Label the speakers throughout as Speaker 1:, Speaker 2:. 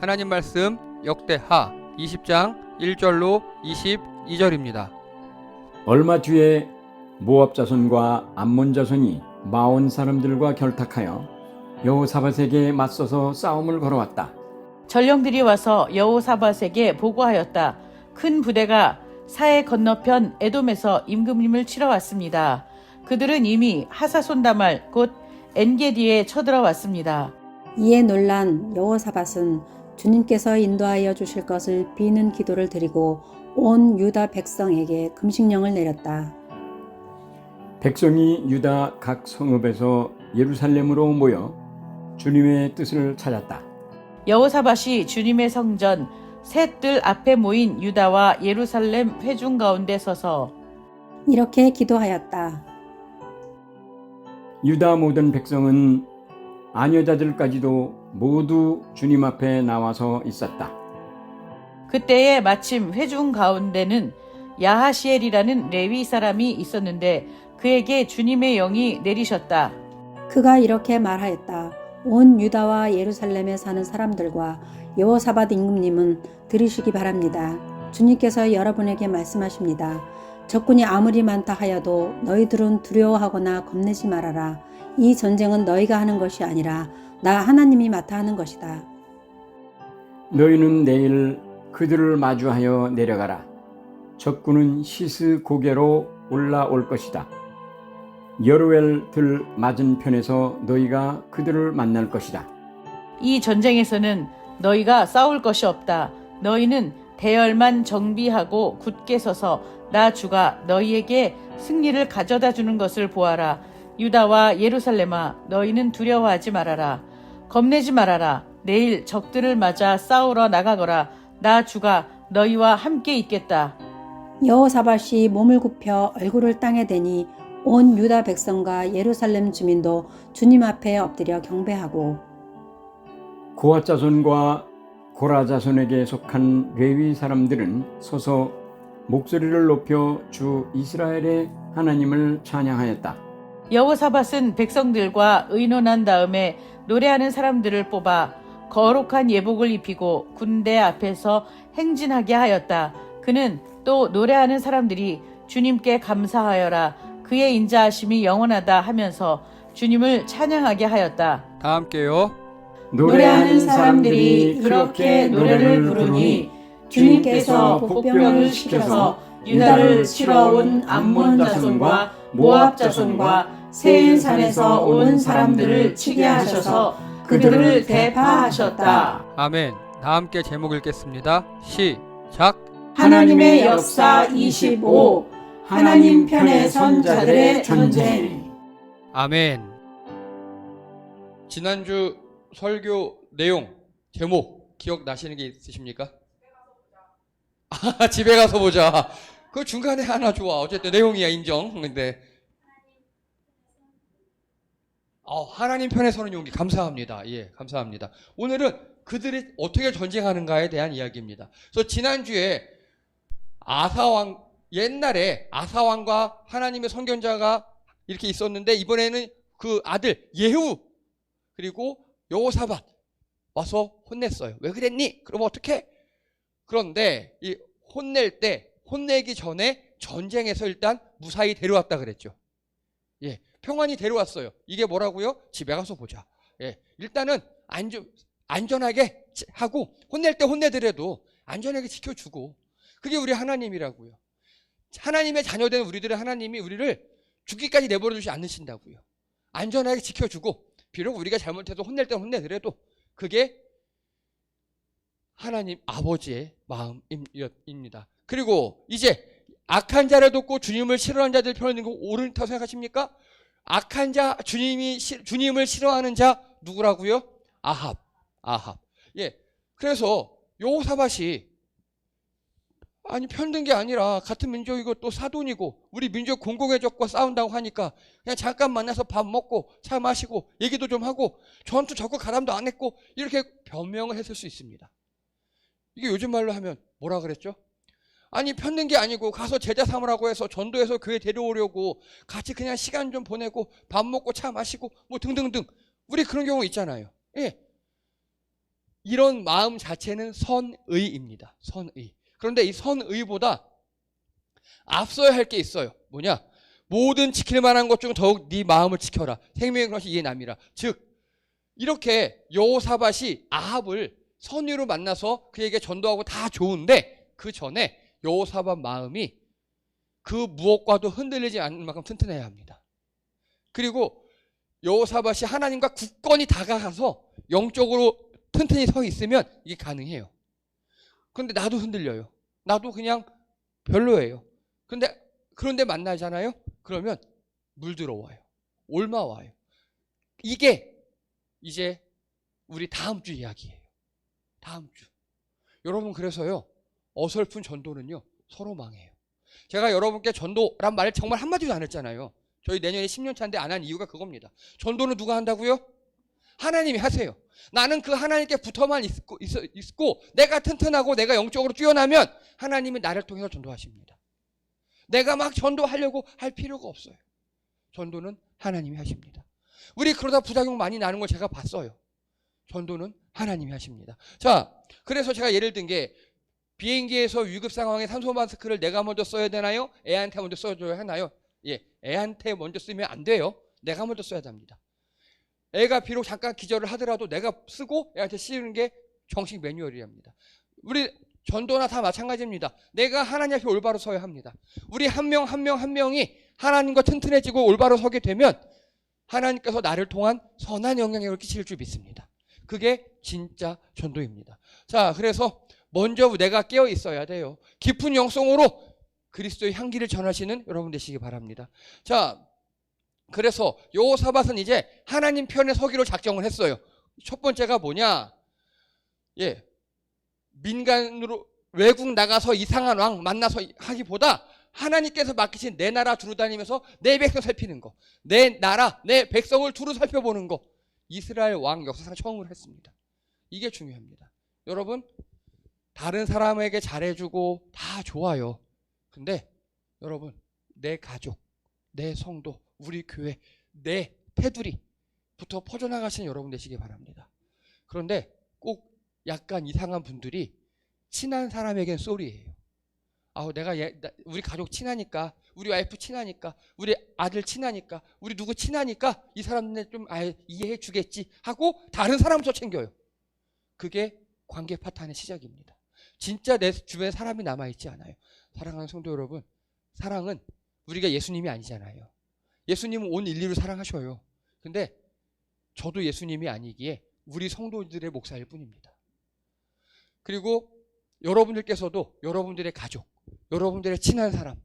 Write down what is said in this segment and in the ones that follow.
Speaker 1: 하나님 말씀 역대하 20장 1절로 22절입니다.
Speaker 2: 얼마 뒤에 모압 자손과 암몬 자손이 마온 사람들과 결탁하여 여호사밧에게 맞서서 싸움을 걸어왔다.
Speaker 3: 전령들이 와서 여호사밧에게 보고하였다. 큰 부대가 사해 건너편 에돔에서 임금님을 치러 왔습니다. 그들은 이미 하사손다말 곧 엔게디에 쳐들어왔습니다.
Speaker 4: 이에 놀란 여호사밧은 주님께서 인도하여 주실 것을 비는 기도를 드리고 온 유다 백성에게 금식령을 내렸다.
Speaker 2: 백성이 유다 각 성읍에서 예루살렘으로 모여 주님의 뜻을 찾았다.
Speaker 3: 여호사밧이 주님의 성전 새 뜰 앞에 모인 유다와 예루살렘 회중 가운데 서서
Speaker 4: 이렇게 기도하였다.
Speaker 2: 유다 모든 백성은 아녀자들까지도 모두 주님 앞에 나와서 있었다.
Speaker 3: 그때에 마침 회중 가운데는 야하시엘이라는 레위 사람이 있었는데 그에게 주님의 영이 내리셨다.
Speaker 4: 그가 이렇게 말하였다. 온 유다와 예루살렘에 사는 사람들과 여호사밧 임금님은 들으시기 바랍니다. 주님께서 여러분에게 말씀하십니다. 적군이 아무리 많다 하여도 너희들은 두려워하거나 겁내지 말아라. 이 전쟁은 너희가 하는 것이 아니라 나 하나님이 맡아 하는 것이다.
Speaker 2: 너희는 내일 그들을 마주하여 내려가라. 적군은 시스 고개로 올라올 것이다. 여루엘 들 맞은편에서 너희가 그들을 만날 것이다.
Speaker 3: 이 전쟁에서는 너희가 싸울 것이 없다. 너희는 대열만 정비하고 굳게 서서 나 주가 너희에게 승리를 가져다 주는 것을 보아라. 유다와 예루살렘아, 너희는 두려워하지 말아라. 겁내지 말아라. 내일 적들을 맞아 싸우러 나가거라. 나 주가 너희와 함께 있겠다.
Speaker 4: 여호사밧이 몸을 굽혀 얼굴을 땅에 대니 온 유다 백성과 예루살렘 주민도 주님 앞에 엎드려 경배하고
Speaker 2: 고앗 자손과 고라 자손에게 속한 레위 사람들은 서서 목소리를 높여 주 이스라엘의 하나님을 찬양하였다.
Speaker 3: 여호사밧은 백성들과 의논한 다음에 노래하는 사람들을 뽑아 거룩한 예복을 입히고 군대 앞에서 행진하게 하였다. 그는 또 노래하는 사람들이 주님께 감사하여라. 그의 인자하심이 영원하다 하면서 주님을 찬양하게 하였다.
Speaker 1: 다 함께요.
Speaker 4: 노래하는 사람들이 그렇게 노래를 부르니 주님께서 복병을 시켜서 유다를 치러온 암몬 자손과 모압 자손과 세일산에서 온 사람들을 치게 하셔서 그들을 대파하셨다.
Speaker 1: 아멘. 다 함께 제목 읽겠습니다. 시작.
Speaker 4: 하나님의 역사 25 하나님 편에 선 자들의 전쟁.
Speaker 1: 아멘. 지난주 설교 내용, 제목 기억나시는 게 있으십니까? 집에 가서 보자. 그 중간에 하나 좋아. 어쨌든 내용이야, 인정. 근데 하나님 편에 서는 용기 감사합니다. 예, 감사합니다. 오늘은 그들이 어떻게 전쟁하는가에 대한 이야기입니다. 그래서 지난주에 아사왕, 옛날에 아사왕과 하나님의 선견자가 이렇게 있었는데 이번에는 그 아들 예후 그리고 여호사밧 와서 혼냈어요. 왜 그랬니? 그럼 어떡해? 그런데 이 혼내기 전에 전쟁에서 일단 무사히 데려왔다 그랬죠. 예, 평안히 데려왔어요. 이게 뭐라고요? 집에 가서 보자. 예, 일단은 안전하게 하고 혼낼 때 혼내더라도 안전하게 지켜주고 그게 우리 하나님이라고요. 하나님의 자녀된 우리들의 하나님이 우리를 죽기까지 내버려 두지 않으신다고요. 안전하게 지켜주고 비록 우리가 잘못해서 혼낼 때 혼내더라도 그게 하나님 아버지의 마음입니다. 그리고 이제 악한 자를 돕고 주님을 싫어하는 자들 편에 있는 거 옳다고 생각하십니까? 악한 자, 주님을 싫어하는 자 누구라고요? 아합. 예, 그래서 여호사밧이 편든 게 아니라 같은 민족이고 또 사돈이고 우리 민족 공공의 적과 싸운다고 하니까 그냥 잠깐 만나서 밥 먹고 차 마시고 얘기도 좀 하고 전투 적극 가담도 안 했고 이렇게 변명을 했을 수 있습니다. 이게 요즘 말로 하면 뭐라 그랬죠? 편든 게 아니고 가서 제자 삼으라고 해서 전도해서 교회 데려오려고 같이 그냥 시간 좀 보내고 밥 먹고 차 마시고 뭐 등등등 우리 그런 경우 있잖아요. 예. 이런 마음 자체는 선의입니다. 선의. 그런데 이 선의보다 앞서야 할 게 있어요. 뭐냐? 모든 지킬 만한 것 중 더욱 네 마음을 지켜라. 생명의 것이 이에 남이라. 즉 이렇게 여호사밧이 아합을 선의로 만나서 그에게 전도하고 다 좋은데 그 전에 여호사밧 마음이 그 무엇과도 흔들리지 않는 만큼 튼튼해야 합니다. 그리고 여호사밧이 하나님과 굳건히 다가가서 영적으로 튼튼히 서 있으면 이게 가능해요. 그런데 나도 흔들려요. 나도 그냥 별로예요. 그런데 만나잖아요. 그러면 물들어와요. 옮아와요. 이게 이제 우리 다음 주 이야기예요. 다음 주. 여러분 그래서요. 어설픈 전도는요. 서로 망해요. 제가 여러분께 전도란 말을 정말 한마디도 안 했잖아요. 저희 내년에 10년 차인데 안 한 이유가 그겁니다. 전도는 누가 한다고요? 하나님이 하세요. 나는 그 하나님께 붙어만 있고 내가 튼튼하고 내가 영적으로 뛰어나면 하나님이 나를 통해서 전도하십니다. 내가 막 전도하려고 할 필요가 없어요. 전도는 하나님이 하십니다. 우리 그러다 부작용 많이 나는 걸 제가 봤어요. 전도는 하나님이 하십니다. 자, 그래서 제가 예를 든 게 비행기에서 위급 상황에 산소 마스크를 내가 먼저 써야 되나요? 애한테 먼저 써줘야 하나요? 예, 애한테 먼저 쓰면 안 돼요. 내가 먼저 써야 됩니다. 애가 비록 잠깐 기절을 하더라도 내가 쓰고 애한테 씌우는 게 정식 매뉴얼이랍니다. 우리 전도나 다 마찬가지입니다. 내가 하나님 앞에 올바로 서야 합니다. 우리 한 명 한 명이 하나님과 튼튼해지고 올바로 서게 되면 하나님께서 나를 통한 선한 영향력을 끼칠 줄 믿습니다. 그게 진짜 전도입니다. 자, 그래서 먼저 내가 깨어 있어야 돼요. 깊은 영성으로 그리스도의 향기를 전하시는 여러분 되시기 바랍니다. 자, 그래서 여호사밧은 이제 하나님 편에 서기로 작정을 했어요. 첫 번째가 뭐냐? 예, 민간으로 외국 나가서 이상한 왕 만나서 하기보다 하나님께서 맡기신 내 나라 두루 다니면서 내 백성 살피는 거, 내 나라, 내 백성을 두루 살펴보는 거, 이스라엘 왕 역사상 처음으로 했습니다. 이게 중요합니다. 여러분, 다른 사람에게 잘해주고 다 좋아요. 근데 여러분, 내 가족, 내 성도, 우리 교회, 내 테두리부터 퍼져나가시는 여러분 되시기 바랍니다. 그런데 꼭 약간 이상한 분들이 친한 사람에겐 쏘리예요. 우리 가족 친하니까, 우리 와이프 친하니까, 우리 아들 친하니까, 우리 누구 친하니까 이 사람들 좀 이해해 주겠지 하고 다른 사람부터 챙겨요. 그게 관계 파탄의 시작입니다. 진짜 내 주변에 사람이 남아있지 않아요. 사랑하는 성도 여러분, 사랑은 우리가 예수님이 아니잖아요. 예수님은 온 인류를 사랑하셔요. 근데 저도 예수님이 아니기에 우리 성도들의 목사일 뿐입니다. 그리고 여러분들께서도 여러분들의 가족, 여러분들의 친한 사람,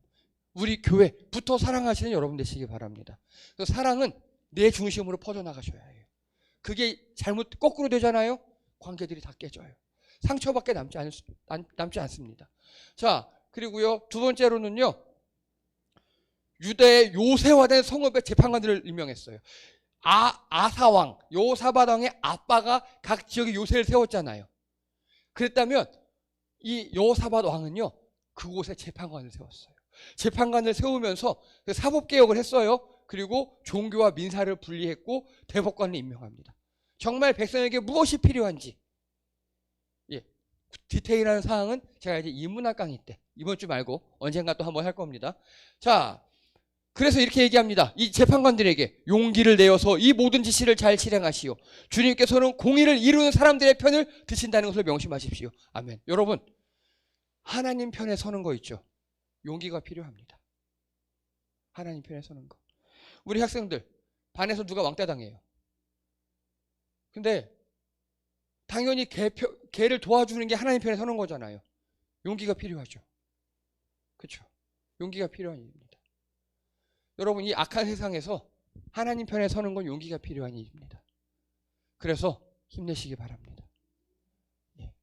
Speaker 1: 우리 교회부터 사랑하시는 여러분 되시기 바랍니다. 그래서 사랑은 내 중심으로 퍼져나가셔야 해요. 그게 잘못 거꾸로 되잖아요. 관계들이 다 깨져요. 상처밖에 남지 않습니다. 자, 그리고요, 두 번째로는요, 유대의 요새화된 성읍의 재판관들을 임명했어요. 아사왕, 여호사밧 왕의 아빠가 각 지역에 요새를 세웠잖아요. 그랬다면 이 여호사밧 왕은요, 그곳에 재판관을 세웠어요. 재판관을 세우면서 사법개혁을 했어요. 그리고 종교와 민사를 분리했고 대법관을 임명합니다. 정말 백성에게 무엇이 필요한지, 예, 디테일한 사항은 제가 이제 인문학 강의 때, 이번 주 말고 언젠가 또 한번 할 겁니다. 자, 그래서 이렇게 얘기합니다. 이 재판관들에게 용기를 내어서 이 모든 지시를 잘 실행하시오. 주님께서는 공의를 이루는 사람들의 편을 드신다는 것을 명심하십시오. 아멘. 여러분, 하나님 편에 서는 거 있죠? 용기가 필요합니다. 하나님 편에 서는 거. 우리 학생들, 반에서 누가 왕따 당해요. 근데 당연히 걔를 도와주는 게 하나님 편에 서는 거잖아요. 용기가 필요하죠. 그렇죠? 용기가 필요한 일입니다. 여러분, 이 악한 세상에서 하나님 편에 서는 건 용기가 필요한 일입니다. 그래서 힘내시기 바랍니다. 예.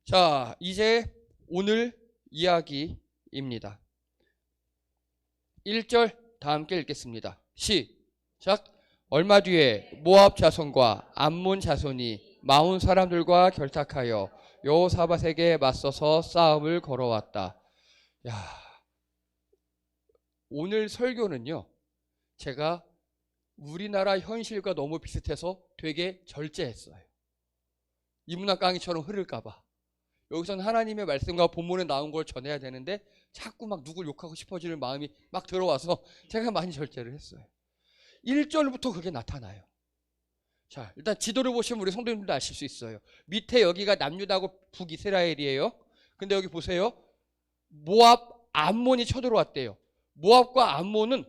Speaker 1: 자, 이제 오늘 이야기입니다. 1절 다 함께 읽겠습니다. 시작. 얼마 뒤에 모압 자손과 암몬 자손이 마온 사람들과 결탁하여 여호사밧에게 맞서서 싸움을 걸어왔다. 야, 오늘 설교는요, 제가 우리나라 현실과 너무 비슷해서 되게 절제했어요. 이문학 강의처럼 흐를까봐. 여기서는 하나님의 말씀과 본문에 나온 걸 전해야 되는데 자꾸 막 누굴 욕하고 싶어지는 마음이 막 들어와서 제가 많이 절제를 했어요. 1절부터 그게 나타나요. 자, 일단 지도를 보시면 우리 성도님들도 아실 수 있어요. 밑에 여기가 남유다고 북이스라엘이에요. 근데 여기 보세요. 모압, 암몬이 쳐들어왔대요. 모압과 암몬은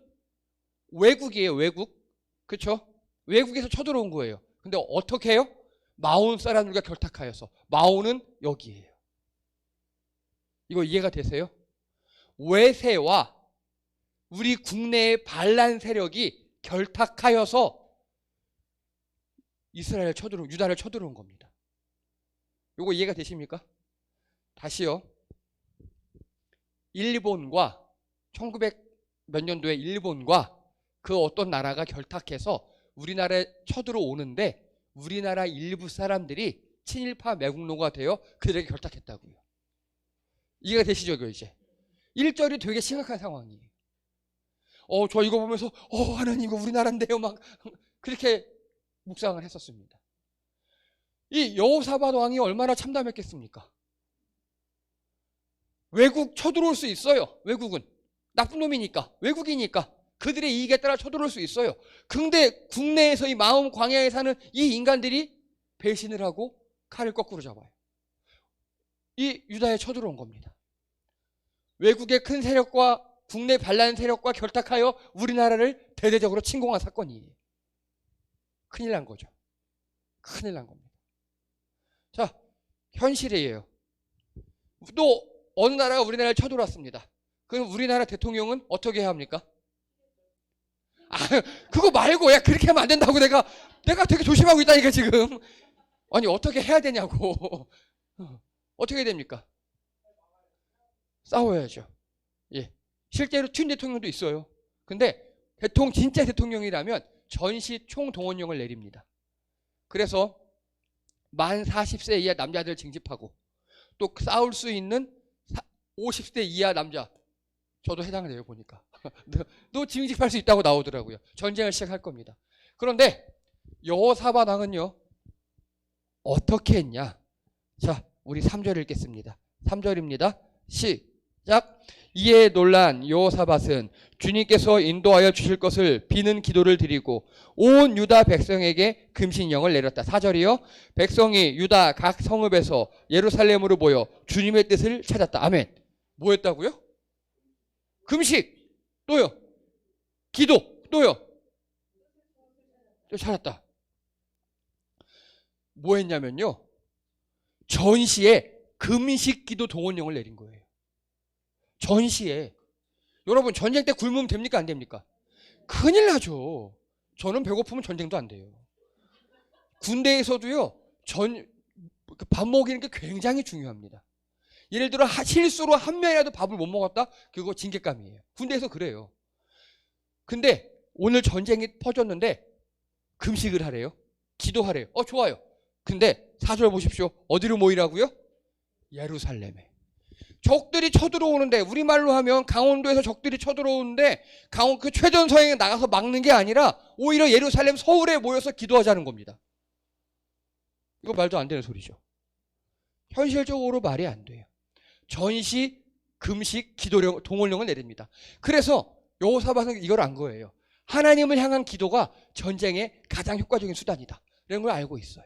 Speaker 1: 외국이에요. 외국. 그렇죠? 외국에서 쳐들어온 거예요. 근데 어떻게 해요? 마온 사람들과 결탁하여서. 마온은 여기예요. 이거 이해가 되세요? 외세와 우리 국내의 반란 세력이 결탁하여서 이스라엘 유다를 쳐들어온 겁니다. 이거 이해가 되십니까? 다시요. 일본과 1900 몇 년도에 일본과 그 어떤 나라가 결탁해서 우리나라에 쳐들어오는데 우리나라 일부 사람들이 친일파 매국노가 되어 그들에게 결탁했다고요. 이해가 되시죠? 이제 1절이 되게 심각한 상황이에요. 저 이거 보면서 하나님 이거 우리나라인데요 막 그렇게 묵상을 했었습니다. 이 여호사밧 왕이 얼마나 참담했겠습니까? 외국 쳐들어올 수 있어요. 외국은 나쁜 놈이니까, 외국이니까 그들의 이익에 따라 쳐들어올 수 있어요. 근데 국내에서 이 마음 광야에 사는 이 인간들이 배신을 하고 칼을 거꾸로 잡아요. 이 유다에 쳐들어온 겁니다. 외국의 큰 세력과 국내 반란 세력과 결탁하여 우리나라를 대대적으로 침공한 사건이에요. 큰일 난 거죠. 큰일 난 겁니다. 자, 현실이에요. 또 어느 나라가 우리나라를 쳐들어왔습니다. 그럼 우리나라 대통령은 어떻게 해야 합니까? 그거 말고, 야, 그렇게 하면 안 된다고 내가 되게 조심하고 있다니까, 지금. 아니, 어떻게 해야 되냐고. 어떻게 해야 됩니까? 싸워야죠. 예. 실제로 튀은 대통령도 있어요. 근데 진짜 대통령이라면 전시 총동원령을 내립니다. 그래서 만 40세 이하 남자들 징집하고 또 싸울 수 있는 50세 이하 남자, 저도 해당돼요 보니까. 너 징집할 수 있다고 나오더라고요. 전쟁을 시작할 겁니다. 그런데 여호사밧 왕은요 어떻게 했냐? 자, 우리 3절 읽겠습니다. 3절입니다. 시작. 이에 놀란 여호사밧은 주님께서 인도하여 주실 것을 비는 기도를 드리고 온 유다 백성에게 금신령을 내렸다. 4절이요. 백성이 유다 각 성읍에서 예루살렘으로 모여 주님의 뜻을 찾았다. 아멘. 뭐 했다고요? 금식. 또요. 기도. 또요. 또 찾았다. 뭐 했냐면요. 전시에 금식 기도 동원령을 내린 거예요. 전시에. 여러분 전쟁 때 굶으면 됩니까? 안 됩니까? 큰일 나죠. 저는 배고프면 전쟁도 안 돼요. 군대에서도요. 밥 먹이는 게 굉장히 중요합니다. 예를 들어 실수로 한 명이라도 밥을 못 먹었다? 그거 징계감이에요. 군대에서 그래요. 근데 오늘 전쟁이 퍼졌는데 금식을 하래요. 기도하래요. 좋아요. 근데 4절 보십시오. 어디로 모이라고요? 예루살렘에. 적들이 쳐들어오는데, 우리말로 하면 강원도에서 적들이 쳐들어오는데 그 최전선에 나가서 막는 게 아니라 오히려 예루살렘 서울에 모여서 기도하자는 겁니다. 이거 말도 안 되는 소리죠. 현실적으로 말이 안 돼요. 전시, 금식, 기도령, 동원령을 내립니다. 그래서 여호사밧은 이걸 안 거예요. 하나님을 향한 기도가 전쟁의 가장 효과적인 수단이다. 이런 걸 알고 있어요.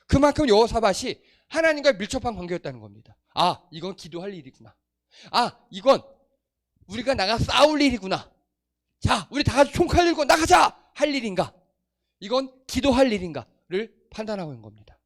Speaker 1: 그만큼 여호사밧이 하나님과 밀접한 관계였다는 겁니다. 이건 기도할 일이구나. 이건 우리가 나가 싸울 일이구나. 자, 우리 다 같이 총칼 들고 나가자 할 일인가? 이건 기도할 일인가를 판단하고 있는 겁니다.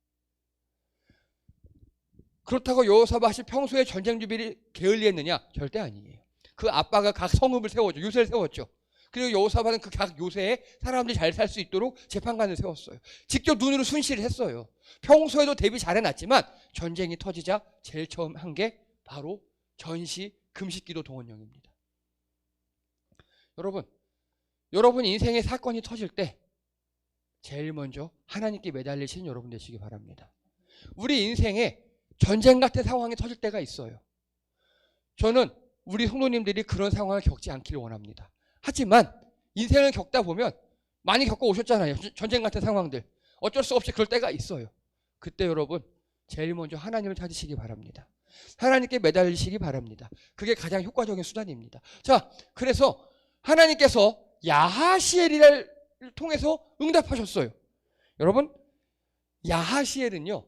Speaker 1: 그렇다고 여호사밧이 평소에 전쟁 준비를 게을리했느냐? 절대 아니에요. 그 아빠가 각 성읍을 세웠죠. 요새를 세웠죠. 그리고 여호사밧은 그 각 요새에 사람들이 잘 살 수 있도록 재판관을 세웠어요. 직접 눈으로 순시를 했어요. 평소에도 대비 잘 해놨지만 전쟁이 터지자 제일 처음 한 게 바로 전시 금식기도 동원령입니다. 여러분 인생의 사건이 터질 때 제일 먼저 하나님께 매달리시는 여러분 되시기 바랍니다. 우리 인생에 전쟁 같은 상황이 터질 때가 있어요. 저는 우리 성도님들이 그런 상황을 겪지 않기를 원합니다. 하지만 인생을 겪다 보면 많이 겪어 오셨잖아요. 전쟁 같은 상황들. 어쩔 수 없이 그럴 때가 있어요. 그때 여러분 제일 먼저 하나님을 찾으시기 바랍니다. 하나님께 매달리시기 바랍니다. 그게 가장 효과적인 수단입니다. 자, 그래서 하나님께서 야하시엘을 통해서 응답하셨어요. 여러분, 야하시엘은요,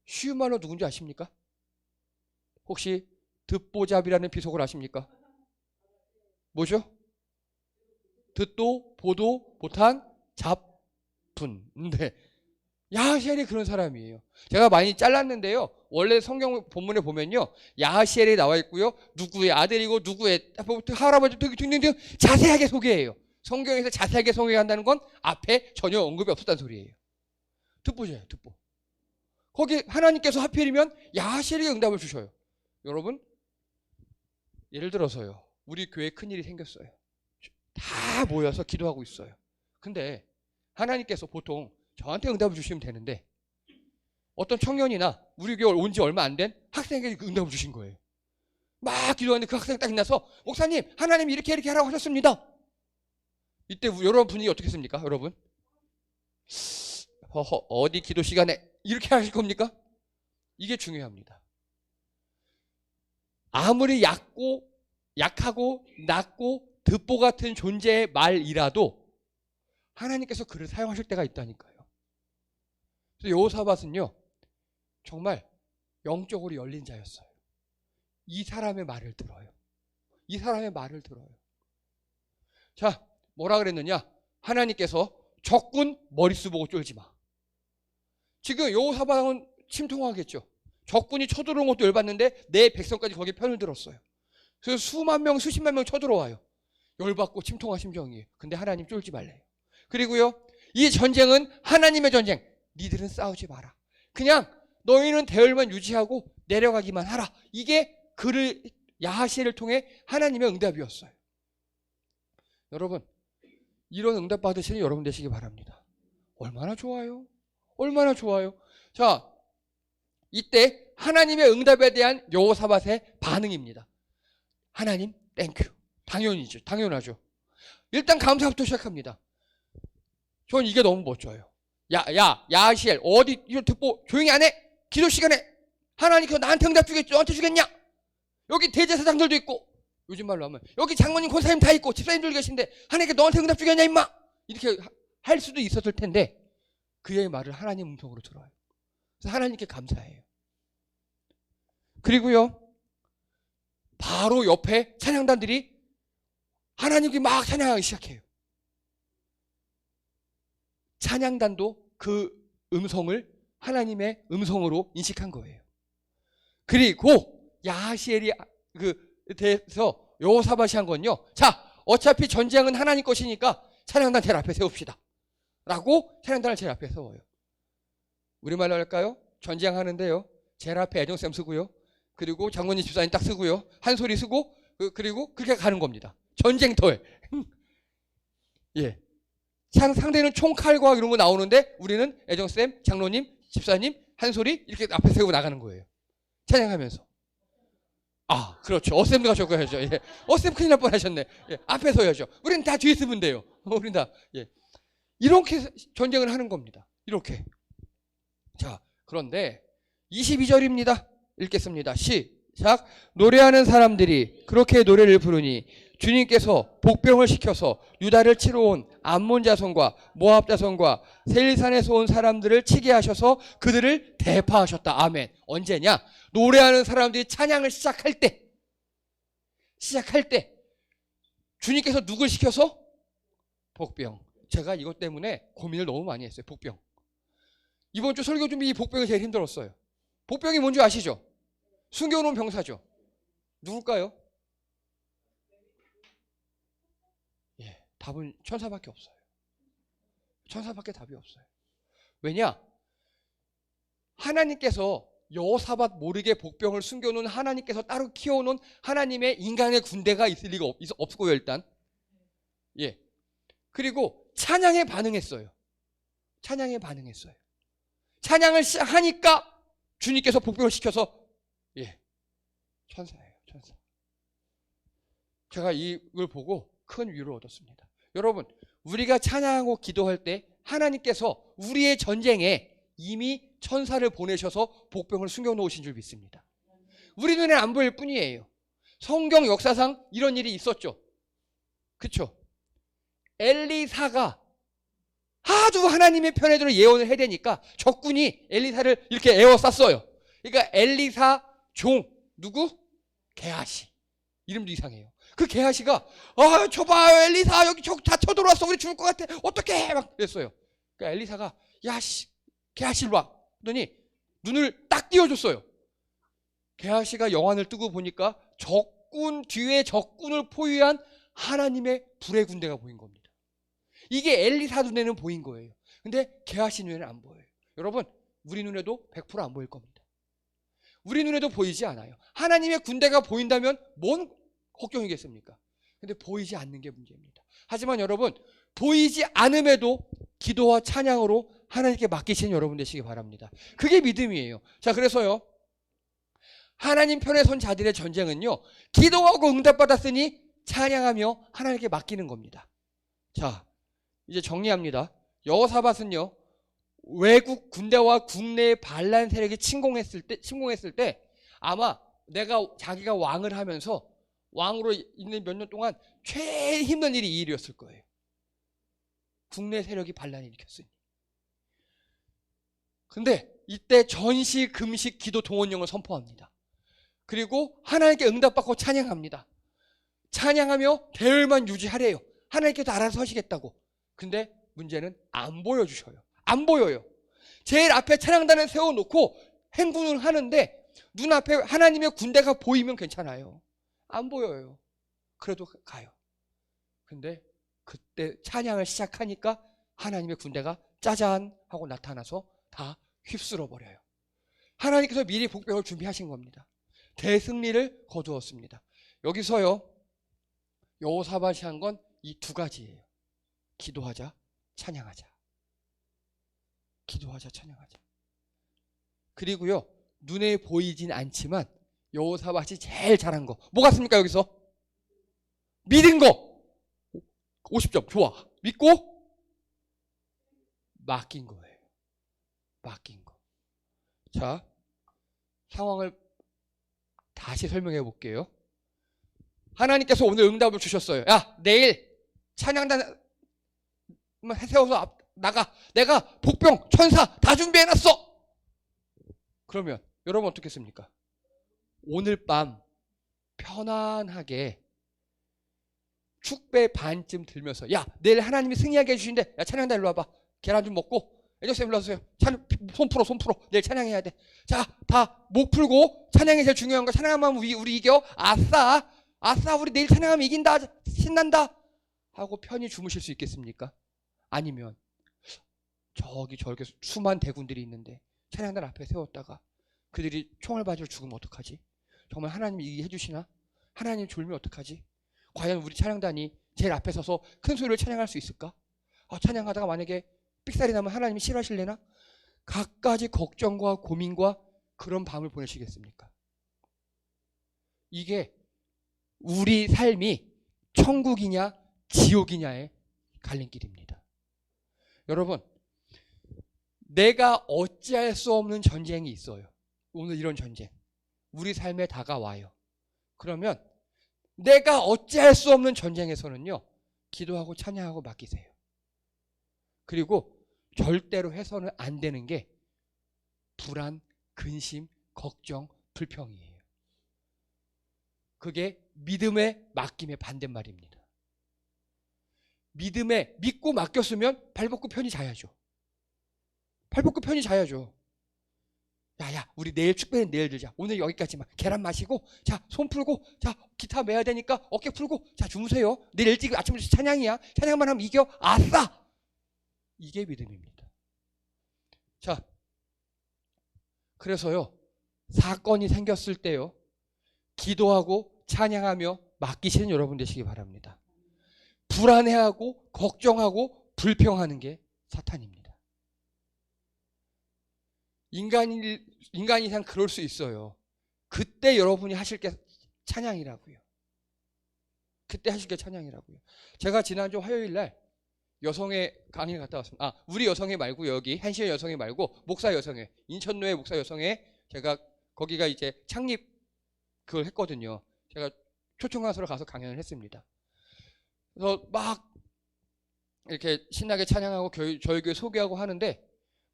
Speaker 1: 쉬운 말로 누군지 아십니까? 혹시 듣보잡이라는 비속어를 아십니까? 뭐죠? 듣도 보도 못한 잡분. 네. 야하시엘이 그런 사람이에요. 제가 많이 잘랐는데요. 원래 성경 본문에 보면요, 야하시엘이 나와 있고요, 누구의 아들이고 누구의 할아버지 등등등 자세하게 소개해요. 성경에서 자세하게 소개한다는 건 앞에 전혀 언급이 없었다는 소리예요. 듣보죠, 듣보. 거기 하나님께서 하필이면 야하시엘에게 응답을 주셔요. 여러분, 예를 들어서요, 우리 교회에 큰일이 생겼어요. 다 모여서 기도하고 있어요. 근데 하나님께서 보통 저한테 응답을 주시면 되는데 어떤 청년이나 우리 교회 온 지 얼마 안 된 학생에게 응답을 주신 거예요. 막 기도하는데 그 학생이 딱 일어나서 목사님, 하나님이 이렇게 하라고 하셨습니다. 이때 여러분 분위기 어떻게 습니까? 여러분, 허허, 어디 기도 시간에 이렇게 하실 겁니까? 이게 중요합니다. 아무리 약하고 낮고 듣보 같은 존재의 말이라도 하나님께서 그를 사용하실 때가 있다니까요. 그래서 여호사밧은요, 정말 영적으로 열린 자였어요. 이 사람의 말을 들어요. 이 사람의 말을 들어요. 자, 뭐라 그랬느냐? 하나님께서 적군 머릿수 보고 쫄지 마. 지금 여호사밧은 침통하겠죠. 적군이 쳐들어온 것도 열받는데 내 백성까지 거기에 편을 들었어요. 그래서 수만 명, 수십만 명 쳐들어와요. 열받고 침통한 심정이에요. 근데 하나님 쫄지 말래요. 그리고요, 이 전쟁은 하나님의 전쟁. 니들은 싸우지 마라. 그냥 너희는 대열만 유지하고 내려가기만 하라. 이게 그를 야하시엘을 통해 하나님의 응답이었어요. 여러분, 이런 응답 받으시는 여러분 되시기 바랍니다. 얼마나 좋아요? 얼마나 좋아요? 자, 이때 하나님의 응답에 대한 여호사밧의 반응입니다. 하나님, 땡큐. 당연히죠. 당연하죠. 일단 감사부터 시작합니다. 전 이게 너무 멋져요. 야하시엘, 어디 이거 듣고 조용히 안 해? 기도 시간에 하나님 그거 나한테 응답 주겠지? 너한테 주겠냐? 여기 대제사장들도 있고, 요즘 말로 하면 여기 장모님, 권사님 다 있고 집사님들 계신데 하나님께 너한테 응답 주겠냐 임마? 이렇게 할 수도 있었을 텐데 그의 말을 하나님 음성으로 들어요. 그래서 하나님께 감사해요. 그리고요, 바로 옆에 찬양단들이 하나님께 막 찬양하기 시작해요. 찬양단도 그 음성을 하나님의 음성으로 인식한 거예요. 그리고 야하시엘이 대해서 여호사밧이 한 건요, 자, 어차피 전쟁은 하나님 것이니까 찬양단 제일 앞에 세웁시다 라고 찬양단을 제일 앞에 세워요. 우리말로 할까요? 전쟁하는데요, 제일 앞에 애정쌤 쓰고요, 그리고 장모님 집사님 딱 쓰고요, 한 소리 쓰고, 그리고 그렇게 가는 겁니다. 전쟁터에. 예. 상대는 총칼과 이런 거 나오는데 우리는 애정쌤, 장로님, 집사님 한 소리 이렇게 앞에 세우고 나가는 거예요. 찬양하면서. 아, 그렇죠. 어쌤도 가셔야죠. 예. 어쌤 큰일 날 뻔하셨네. 예. 앞에 서야죠. 우리는 다 뒤에 쓰면 돼요. 우리는 다. 예. 이렇게 전쟁을 하는 겁니다. 이렇게. 자, 그런데 22절입니다. 읽겠습니다. 시작. 노래하는 사람들이 그렇게 노래를 부르니 주님께서 복병을 시켜서 유다를 치러 온 암몬 자손과 모압 자손과 세일산에서 온 사람들을 치게 하셔서 그들을 대파하셨다. 아멘. 언제냐? 노래하는 사람들이 찬양을 시작할 때 주님께서 누굴 시켜서? 복병. 제가 이것 때문에 고민을 너무 많이 했어요. 복병. 이번 주 설교 준비 이 복병이 제일 힘들었어요. 복병이 뭔지 아시죠? 숨겨놓은 병사죠. 누굴까요? 예, 답은 천사밖에 없어요. 천사밖에 답이 없어요. 왜냐? 하나님께서 여호사밧 모르게 복병을 숨겨놓은, 하나님께서 따로 키워놓은 하나님의 인간의 군대가 있을 리가 없고요, 일단. 예. 그리고 찬양에 반응했어요. 찬양에 반응했어요. 찬양을 하니까 주님께서 복병을 시켜서, 예, 천사예요, 천사. 제가 이걸 보고 큰 위로를 얻었습니다. 여러분, 우리가 찬양하고 기도할 때 하나님께서 우리의 전쟁에 이미 천사를 보내셔서 복병을 숨겨놓으신 줄 믿습니다. 우리 눈에 안 보일 뿐이에요. 성경 역사상 이런 일이 있었죠. 그렇죠? 엘리사가 아주 하나님의 편에 들어 예언을 해야 되니까 적군이 엘리사를 이렇게 에워쌌어요. 그러니까 엘리사 종 누구? 게하시. 이름도 이상해요. 그 게하시가 저 봐요 엘리사 여기 다 쳐들어왔어 우리 죽을 것 같아 어떡해 막 그랬어요. 그러니까 엘리사가 게하시 일로 와 그러더니 눈을 딱 띄워줬어요. 게하시가 영안을 뜨고 보니까 적군 뒤에 적군을 포위한 하나님의 불의 군대가 보인 겁니다. 이게 엘리사 눈에는 보인 거예요. 근데 게하시 눈에는 안 보여요. 여러분 우리 눈에도 100% 안 보일 겁니다. 우리 눈에도 보이지 않아요. 하나님의 군대가 보인다면 뭔 걱정이겠습니까? 근데 보이지 않는 게 문제입니다. 하지만 여러분 보이지 않음에도 기도와 찬양으로 하나님께 맡기시는 여러분 되시기 바랍니다. 그게 믿음이에요. 자, 그래서요 하나님 편에 선 자들의 전쟁은요 기도하고 응답받았으니 찬양하며 하나님께 맡기는 겁니다. 자, 이제 정리합니다. 여호사밧은요 외국 군대와 국내의 반란 세력이 침공했을 때 아마 자기가 왕을 하면서 왕으로 있는 몇 년 동안 제일 힘든 일이 이 일이었을 거예요. 국내 세력이 반란을 일으켰으니. 근데 이때 전시, 금식, 기도, 동원령을 선포합니다. 그리고 하나님께 응답받고 찬양합니다. 찬양하며 대열만 유지하래요. 하나님께서 알아서 하시겠다고. 근데 문제는 안 보여주셔요. 안 보여요. 제일 앞에 찬양단을 세워놓고 행군을 하는데 눈앞에 하나님의 군대가 보이면 괜찮아요. 안 보여요. 그래도 가요. 근데 그때 찬양을 시작하니까 하나님의 군대가 짜잔 하고 나타나서 다 휩쓸어 버려요. 하나님께서 미리 복병을 준비하신 겁니다. 대승리를 거두었습니다. 여기서요 여호사밧이 한 건 이 두 가지예요. 기도하자, 찬양하자. 기도하자, 찬양하자. 그리고요 눈에 보이진 않지만 여호사밧이 제일 잘한 거 뭐 같습니까? 여기서 믿은 거 50점 좋아. 믿고 맡긴 거예요. 맡긴 거. 자, 상황을 다시 설명해 볼게요. 하나님께서 오늘 응답을 주셨어요. 야, 내일 찬양단 세워서 나가. 내가 복병, 천사 다 준비해놨어. 그러면 여러분 어떻겠습니까? 오늘 밤 편안하게 축배 반쯤 들면서 야 내일 하나님이 승리하게 해주신대. 야 찬양단 일로 와봐. 계란 좀 먹고 애정쌤 일로 와주세요. 손 풀어. 내일 찬양해야 돼. 자, 다 목 풀고 찬양이 제일 중요한 거. 찬양하면 우리 이겨. 아싸 우리 내일 찬양하면 이긴다. 신난다 하고 편히 주무실 수 있겠습니까? 아니면 저렇게 수만 대군들이 있는데 찬양단 앞에 세웠다가 그들이 총알 바지로 죽으면 어떡하지? 정말 하나님이 이기게 해주시나? 하나님 졸면 어떡하지? 과연 우리 찬양단이 제일 앞에 서서 큰 소리로 찬양할 수 있을까? 찬양하다가 만약에 삑살이 나면 하나님이 싫어하실래나? 갖가지 걱정과 고민과 그런 밤을 보내시겠습니까? 이게 우리 삶이 천국이냐 지옥이냐의 갈림길입니다. 여러분 내가 어찌할 수 없는 전쟁이 있어요. 오늘 이런 전쟁 우리 삶에 다가와요. 그러면 내가 어찌할 수 없는 전쟁에서는요 기도하고 찬양하고 맡기세요. 그리고 절대로 해서는 안 되는 게 불안, 근심, 걱정, 불평이에요. 그게 믿음의 맡김의 반대말입니다. 믿고 맡겼으면 발벗고 편히 자야죠. 야, 우리 내일 축배는 내일 들자. 오늘 여기까지만. 계란 마시고, 자, 손 풀고, 자, 기타 매야 되니까 어깨 풀고, 자, 주무세요. 내일 일찍 아침부터 찬양이야. 찬양만 하면 이겨. 아싸! 이게 믿음입니다. 자, 그래서요, 사건이 생겼을 때요, 기도하고 찬양하며 맡기시는 여러분 되시기 바랍니다. 불안해하고, 걱정하고, 불평하는 게 사탄입니다. 인간 이상 그럴 수 있어요. 그때 여러분이 하실 게 찬양이라고요. 제가 지난주 화요일 날 여성회 강의를 갔다 왔습니다. 아, 우리 여성회 말고 여기 한시의 여성회 말고 목사 여성회, 인천노예 목사 여성회 제가 거기가 이제 창립 그걸 했거든요. 제가 초청가서로 가서 강연을 했습니다. 그래서 막 이렇게 신나게 찬양하고 저희 교회 소개하고 하는데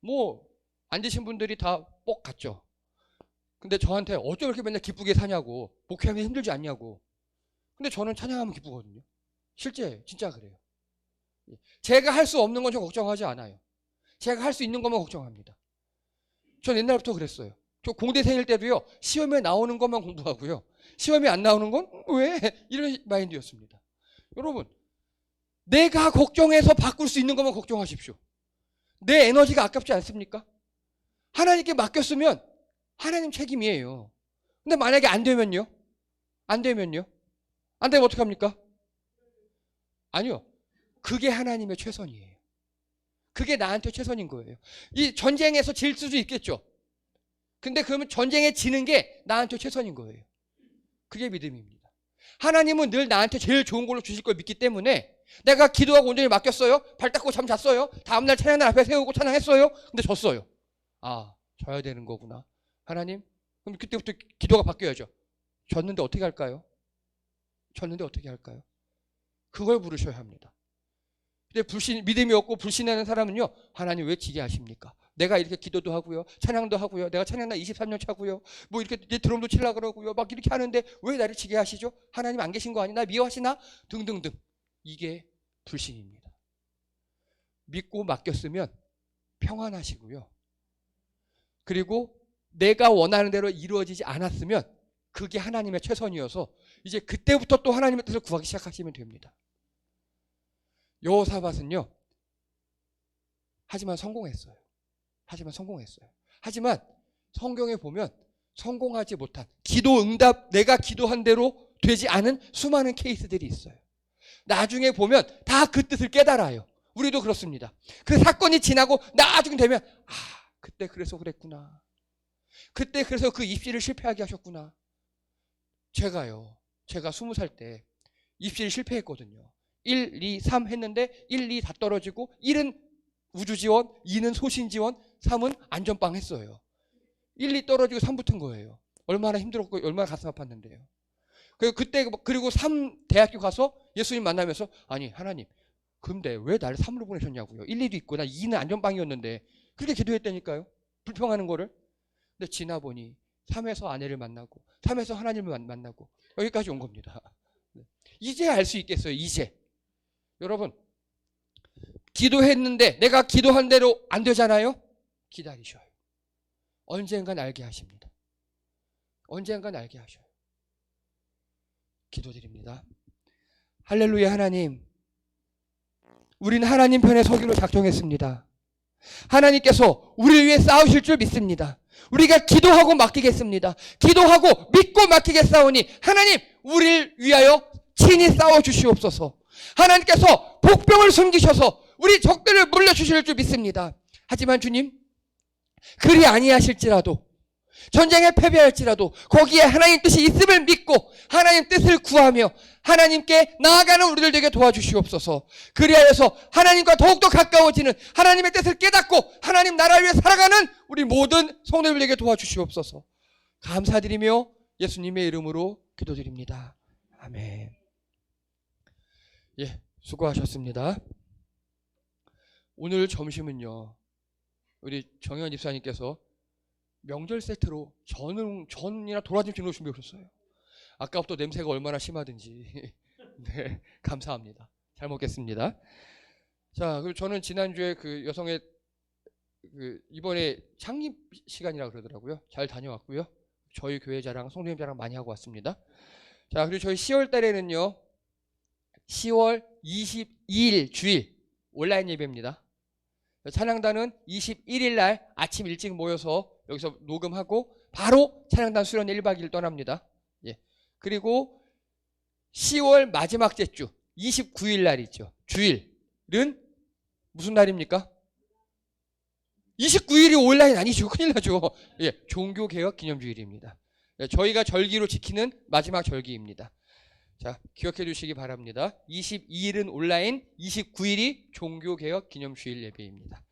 Speaker 1: 뭐 앉으신 분들이 다 뻑 갔죠. 근데 저한테 어쩜 이렇게 맨날 기쁘게 사냐고, 목회하면 힘들지 않냐고. 근데 저는 찬양하면 기쁘거든요. 실제 진짜 그래요. 제가 할 수 없는 건 저 걱정하지 않아요. 제가 할 수 있는 것만 걱정합니다. 전 옛날부터 그랬어요. 저 공대생일 때도요, 시험에 나오는 것만 공부하고요, 시험에 안 나오는 건 왜? 이런 마인드였습니다. 여러분, 내가 걱정해서 바꿀 수 있는 것만 걱정하십시오. 내 에너지가 아깝지 않습니까? 하나님께 맡겼으면 하나님 책임이에요. 근데 만약에 안 되면요? 안 되면 어떡합니까? 아니요. 그게 하나님의 최선이에요. 그게 나한테 최선인 거예요. 이 전쟁에서 질 수도 있겠죠. 근데 그러면 전쟁에 지는 게 나한테 최선인 거예요. 그게 믿음입니다. 하나님은 늘 나한테 제일 좋은 걸로 주실 걸 믿기 때문에 내가 기도하고 온전히 맡겼어요. 발 닦고 잠 잤어요. 다음날 찬양단 앞에 세우고 찬양했어요. 근데 졌어요. 아, 져야 되는 거구나. 하나님, 그럼 그때부터 기도가 바뀌어야죠. 졌는데 어떻게 할까요? 졌는데 어떻게 할까요? 그걸 부르셔야 합니다. 근데 믿음이 없고 불신하는 사람은요, 하나님 왜 지게 하십니까? 내가 이렇게 기도도 하고요, 찬양도 하고요, 내가 찬양단 23년 차고요, 뭐 이렇게 내 드럼도 치려고 그러고요, 막 이렇게 하는데 왜 나를 지게 하시죠? 하나님 안 계신 거 아니나? 미워하시나? 등등등. 이게 불신입니다. 믿고 맡겼으면 평안하시고요. 그리고 내가 원하는 대로 이루어지지 않았으면 그게 하나님의 최선이어서 이제 그때부터 또 하나님의 뜻을 구하기 시작하시면 됩니다. 여호사밧은요, 하지만 성공했어요. 하지만 성경에 보면 성공하지 못한, 기도 응답, 내가 기도한 대로 되지 않은 수많은 케이스들이 있어요. 나중에 보면 다 그 뜻을 깨달아요. 우리도 그렇습니다. 그 사건이 지나고 나중에 되면 그때 그래서 그랬구나. 그때 그래서 그 입시를 실패하게 하셨구나. 제가 20살 때 입시를 실패했거든요. 1, 2, 3 했는데 1, 2 다 떨어지고 1은 우주지원, 2는 소신지원, 3은 안전빵 했어요. 1, 2 떨어지고 3 붙은 거예요. 얼마나 힘들었고 얼마나 가슴 아팠는데요. 그리고 3 대학교 가서 예수님 만나면서 아니 하나님, 근데 왜 나를 3으로 보내셨냐고요. 1, 2도 있고 나 2는 안전빵이었는데 그렇게 기도했다니까요. 불평하는 거를. 근데 지나보니 3에서 아내를 만나고 3에서 하나님을 만나고 여기까지 온 겁니다. 이제 알 수 있겠어요. 이제. 여러분, 기도했는데 내가 기도한 대로 안 되잖아요. 기다리셔요. 언젠간 알게 하십니다. 언젠간 알게 하셔요. 기도드립니다. 할렐루야. 하나님, 우리는 하나님 편에 서기로 작정했습니다. 하나님께서 우리를 위해 싸우실 줄 믿습니다. 우리가 기도하고 맡기겠습니다. 기도하고 믿고 맡기겠사오니 하나님, 우리를 위하여 친히 싸워주시옵소서. 하나님께서 복병을 숨기셔서 우리 적들을 물려주실 줄 믿습니다. 하지만 주님, 그리 아니하실지라도, 전쟁에 패배할지라도 거기에 하나님 뜻이 있음을 믿고 하나님 뜻을 구하며 하나님께 나아가는 우리들 되게 도와주시옵소서. 그리하여서 하나님과 더욱더 가까워지는 하나님의 뜻을 깨닫고 하나님 나라를 위해 살아가는 우리 모든 성도들에게 도와주시옵소서. 감사드리며 예수님의 이름으로 기도드립니다. 아멘. 예, 수고하셨습니다. 오늘 점심은요, 우리 정현 집사님께서 명절 세트로 전이나 도라지찜 준비해 오셨어요. 아까부터 냄새가 얼마나 심하든지. 네, 감사합니다. 잘 먹겠습니다. 자, 그리고 저는 지난주에 그 여성의 이번에 창립 시간이라고 그러더라고요. 잘 다녀왔고요. 저희 교회 자랑, 성도님 자랑 많이 하고 왔습니다. 자, 그리고 저희 10월 달에는요, 10월 22일 주일 온라인 예배입니다. 찬양단은 21일 날 아침 일찍 모여서 여기서 녹음하고 바로 찬양단 수련 1박 2일 떠납니다. 예. 그리고 10월 마지막 주 29일 날이죠. 주일은 무슨 날입니까? 29일이 온라인 아니죠. 큰일 나죠. 예, 종교개혁 기념주일입니다. 예, 저희가 절기로 지키는 마지막 절기입니다. 자, 기억해 두시기 바랍니다. 22일은 온라인, 29일이 종교개혁 기념주일 예배입니다.